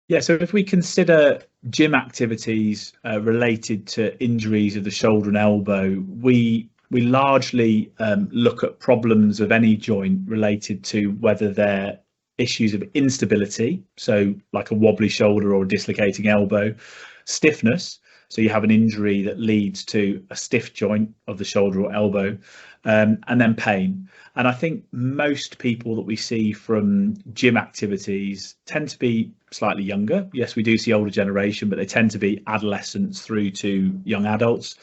Yeah, so if we consider gym activities related to injuries of the shoulder and elbow, we largely look at problems of any joint related to whether they're issues of instability, so like a wobbly shoulder or a dislocating elbow, stiffness, so you have an injury that leads to a stiff joint of the shoulder or elbow, and then pain. And I think most people that we see from gym activities tend to be slightly younger. Yes, we do see older generation, but they tend to be adolescents through to young adults.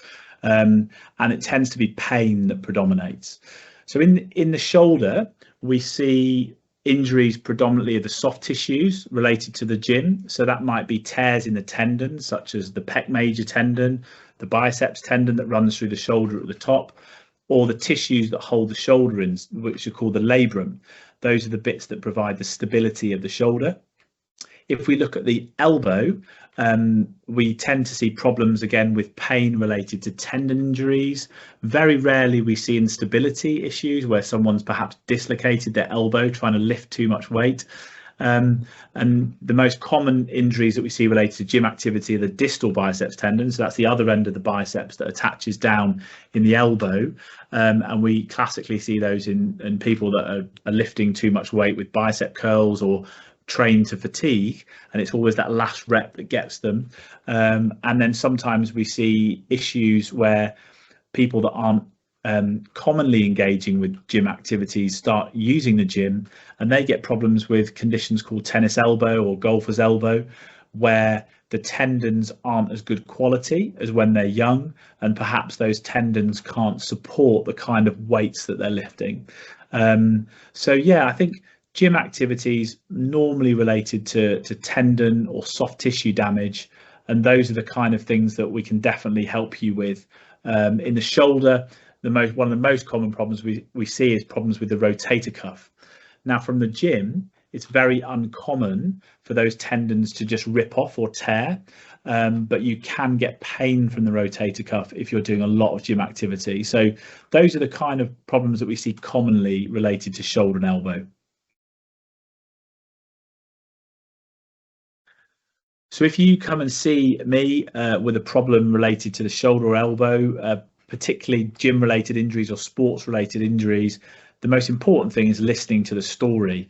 And it tends to be pain that predominates. So in the shoulder, we see injuries predominantly of the soft tissues related to the gym. So that might be tears in the tendons, such as the pec major tendon, the biceps tendon that runs through the shoulder at the top, or the tissues that hold the shoulder in, which are called the labrum. Those are the bits that provide the stability of the shoulder. If we look at the elbow, we tend to see problems again with pain related to tendon injuries. Very rarely we see instability issues where someone's perhaps dislocated their elbow trying to lift too much weight. And the most common injuries that we see related to gym activity are the distal biceps tendon. So that's the other end of the biceps that attaches down in the elbow. And we classically see those in people that are lifting too much weight with bicep curls or trained to fatigue, and it's always that last rep that gets them. And then sometimes we see issues where people that aren't commonly engaging with gym activities start using the gym, and they get problems with conditions called tennis elbow or golfer's elbow, where the tendons aren't as good quality as when they're young, and perhaps those tendons can't support the kind of weights that they're lifting. So yeah, I think gym activities normally related to tendon or soft tissue damage, and those are the kind of things that we can definitely help you with. In the shoulder, one of the most common problems we see is problems with the rotator cuff. Now, from the gym, it's very uncommon for those tendons to just rip off or tear, but you can get pain from the rotator cuff if you're doing a lot of gym activity. So those are the kind of problems that we see commonly related to shoulder and elbow. So if you come and see me with a problem related to the shoulder or elbow, particularly gym related injuries or sports related injuries, the most important thing is listening to the story.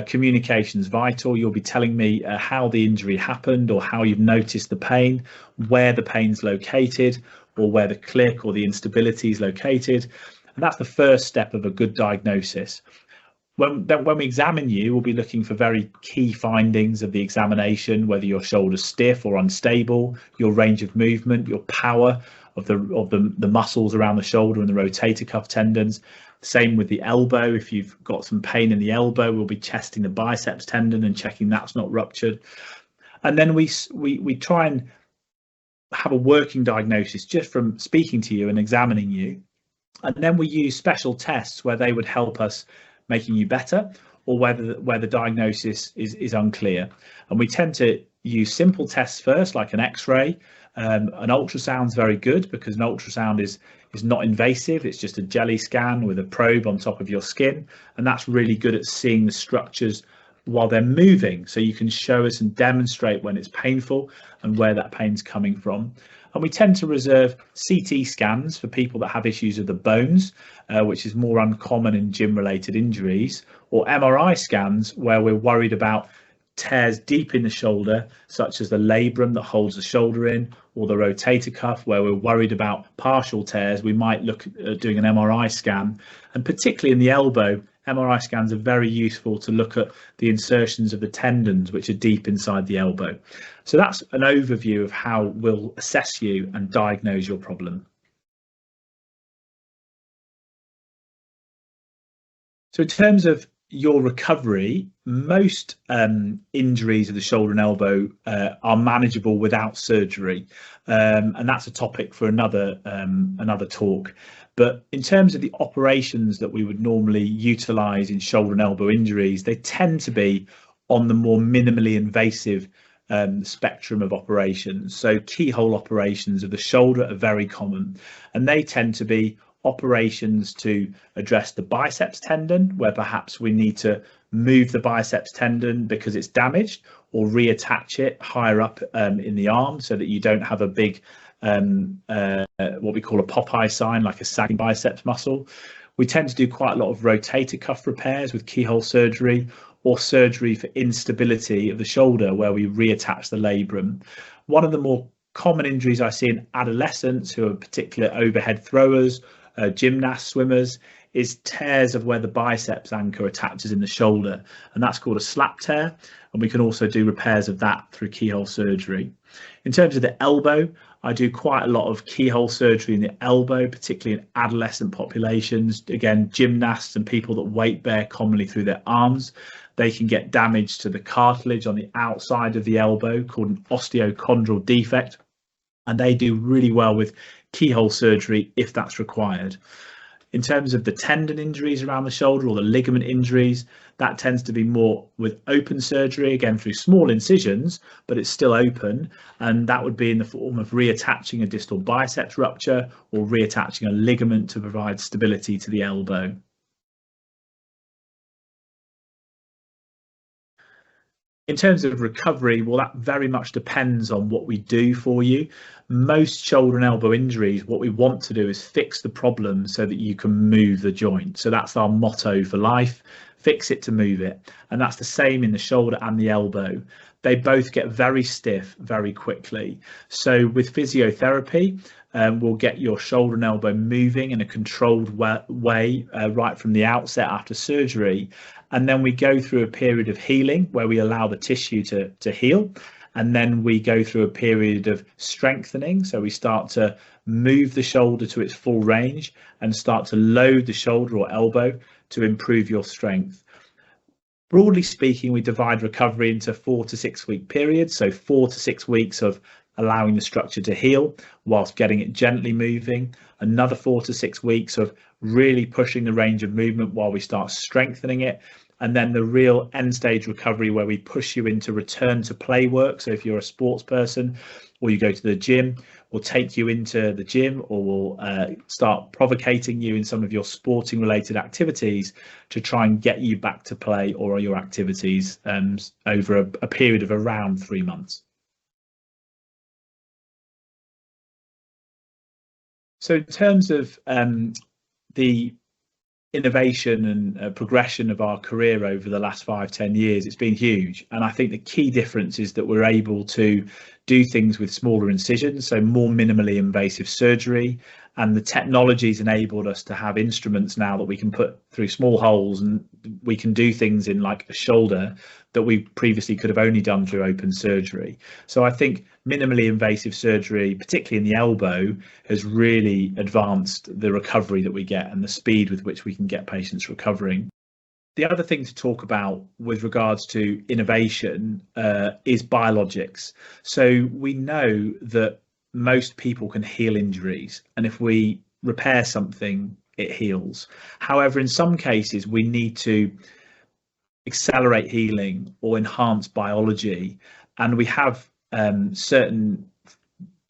Communication is vital. You'll be telling me how the injury happened, or how you've noticed the pain, where the pain's located, or where the click or the instability is located. And that's the first step of a good diagnosis. When we examine you, we'll be looking for very key findings of the examination, whether your shoulder's stiff or unstable, your range of movement, your power of the muscles around the shoulder and the rotator cuff tendons. Same with the elbow. If you've got some pain in the elbow, we'll be testing the biceps tendon and checking that's not ruptured. And then we try and have a working diagnosis just from speaking to you and examining you. And then we use special tests where they would help us making you better, or where the diagnosis is unclear. And we tend to use simple tests first, like an X-ray. An ultrasound is very good because an ultrasound is not invasive. It's just a jelly scan with a probe on top of your skin, and that's really good at seeing the structures while they're moving, so you can show us and demonstrate when it's painful and where that pain's coming from. And we tend to reserve CT scans for people that have issues of the bones, which is more uncommon in gym-related injuries, or MRI scans where we're worried about tears deep in the shoulder, such as the labrum that holds the shoulder in, or the rotator cuff, where we're worried about partial tears. We might look at doing an MRI scan. And particularly in the elbow, MRI scans are very useful to look at the insertions of the tendons, which are deep inside the elbow. So that's an overview of how we'll assess you and diagnose your problem. So in terms of your recovery, most injuries of the shoulder and elbow are manageable without surgery, and that's a topic for another talk. But in terms of the operations that we would normally utilize in shoulder and elbow injuries, they tend to be on the more minimally invasive spectrum of operations. So keyhole operations of the shoulder are very common, and they tend to be operations to address the biceps tendon, where perhaps we need to move the biceps tendon because it's damaged, or reattach it higher up in the arm so that you don't have a big what we call a Popeye sign, like a sagging biceps muscle. We tend to do quite a lot of rotator cuff repairs with keyhole surgery, or surgery for instability of the shoulder where we reattach the labrum. One of the more common injuries I see in adolescents who are particular overhead throwers, gymnasts, swimmers, is tears of where the biceps anchor attaches in the shoulder, and that's called a slap tear, and we can also do repairs of that through keyhole surgery. In terms of the elbow, I do quite a lot of keyhole surgery in the elbow, particularly in adolescent populations. Again, gymnasts and people that weight bear commonly through their arms, they can get damage to the cartilage on the outside of the elbow called an osteochondral defect, and they do really well with keyhole surgery if that's required. In terms of the tendon injuries around the shoulder or the ligament injuries, that tends to be more with open surgery, again through small incisions, but it's still open, and that would be in the form of reattaching a distal biceps rupture or reattaching a ligament to provide stability to the elbow. In terms of recovery, well, that very much depends on what we do for you. Most shoulder and elbow injuries, what we want to do is fix the problem so that you can move the joint. So that's our motto for life: fix it to move it. And that's the same in the shoulder and the elbow. They both get very stiff very quickly. So with physiotherapy, we'll get your shoulder and elbow moving in a controlled way right from the outset after surgery. And then we go through a period of healing where we allow the tissue to heal. And then we go through a period of strengthening. So we start to move the shoulder to its full range and start to load the shoulder or elbow to improve your strength. Broadly speaking, we divide recovery into 4 to 6 week periods. So 4 to 6 weeks of allowing the structure to heal whilst getting it gently moving. Another 4 to 6 weeks of really pushing the range of movement while we start strengthening it. And then the real end stage recovery where we push you into return to play work. So if you're a sports person or you go to the gym, we'll take you into the gym, or we'll start provocating you in some of your sporting related activities to try and get you back to play or your activities over a period of around 3 months. So in terms of the innovation and progression of our career over the last 5-10 years, it's been huge. And I think the key difference is that we're able to do things with smaller incisions, so more minimally invasive surgery, and the technology's enabled us to have instruments now that we can put through small holes, and we can do things in like a shoulder that we previously could have only done through open surgery. So I think minimally invasive surgery, particularly in the elbow, has really advanced the recovery that we get and the speed with which we can get patients recovering. The other thing to talk about with regards to innovation is biologics. So we know that most people can heal injuries, and if we repair something, it heals. However, in some cases, we need to accelerate healing or enhance biology, and we have certain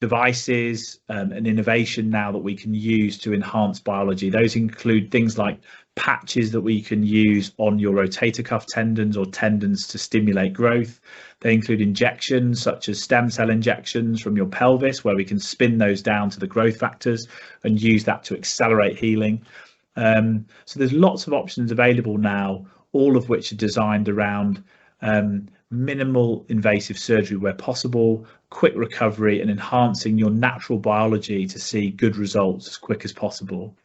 devices and innovation now that we can use to enhance biology. Those include things like patches that we can use on your rotator cuff tendons or tendons to stimulate growth. They include injections such as stem cell injections from your pelvis, where we can spin those down to the growth factors and use that to accelerate healing. So there's lots of options available now, all of which are designed around minimal invasive surgery where possible, quick recovery, and enhancing your natural biology to see good results as quick as possible.